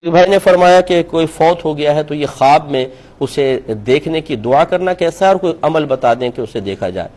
بھائی نے فرمایا کہ کوئی فوت ہو گیا ہے تو یہ خواب میں اسے دیکھنے کی دعا کرنا کیسا ہے، اور کوئی عمل بتا دیں کہ اسے دیکھا جائے۔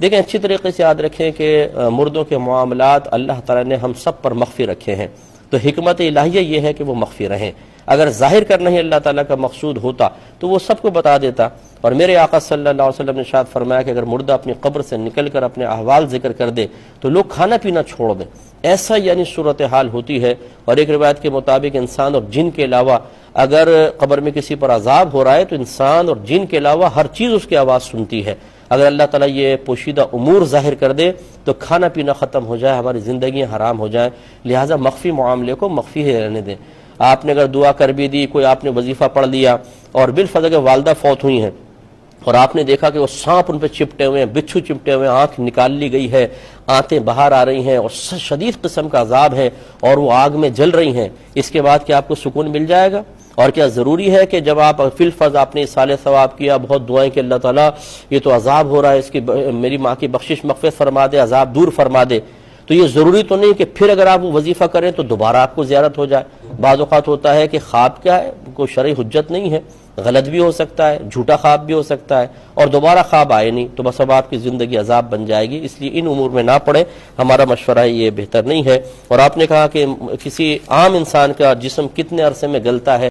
دیکھیں، اچھی طریقے سے یاد رکھیں کہ مردوں کے معاملات اللہ تعالیٰ نے ہم سب پر مخفی رکھے ہیں، تو حکمت الہیہ یہ ہے کہ وہ مخفی رہیں۔ اگر ظاہر کرنا ہی اللہ تعالیٰ کا مقصود ہوتا تو وہ سب کو بتا دیتا، اور میرے آقا صلی اللہ علیہ وسلم نے ارشاد فرمایا کہ اگر مردہ اپنی قبر سے نکل کر اپنے احوال ذکر کر دے تو لوگ کھانا پینا چھوڑ دیں۔ ایسا یعنی صورتحال ہوتی ہے۔ اور ایک روایت کے مطابق انسان اور جن کے علاوہ اگر قبر میں کسی پر عذاب ہو رہا ہے تو انسان اور جن کے علاوہ ہر چیز اس کی آواز سنتی ہے۔ اگر اللہ تعالیٰ یہ پوشیدہ امور ظاہر کر دے تو کھانا پینا ختم ہو جائے، ہماری زندگیاں حرام ہو جائیں، لہٰذا مخفی معاملے کو مخفی ہی رہنے دیں۔ آپ نے اگر دعا کر بھی دی، کوئی آپ نے وظیفہ پڑھ لیا اور بالفرض اگر والدہ فوت ہوئی ہیں اور آپ نے دیکھا کہ وہ سانپ ان پہ چپٹے ہوئے ہیں، بچھو چپٹے ہوئے ہیں، آنکھ نکال لی گئی ہے، آنتیں باہر آ رہی ہیں اور شدید قسم کا عذاب ہے اور وہ آگ میں جل رہی ہیں، اس کے بعد کیا آپ کو سکون مل جائے گا؟ اور کیا ضروری ہے کہ جب آپ فی الفرض آپ نے اصال ثواب کیا، بہت دعائیں کہ اللہ تعالیٰ یہ تو عذاب ہو رہا ہے، اس کی میری ماں کی بخشش مغفرت فرما دے، عذاب دور فرما دے، تو یہ ضروری تو نہیں کہ پھر اگر آپ وہ وظیفہ کریں تو دوبارہ آپ کو زیارت ہو جائے۔ بعض اوقات ہوتا ہے کہ خواب کیا ہے، کوئی شرعی حجت نہیں ہے، غلط بھی ہو سکتا ہے، جھوٹا خواب بھی ہو سکتا ہے اور دوبارہ خواب آئے نہیں تو بس اب آپ کی زندگی عذاب بن جائے گی، اس لیے ان امور میں نہ پڑیں، ہمارا مشورہ یہ بہتر نہیں ہے۔ اور آپ نے کہا کہ کسی عام انسان کا جسم کتنے عرصے میں گلتا ہے۔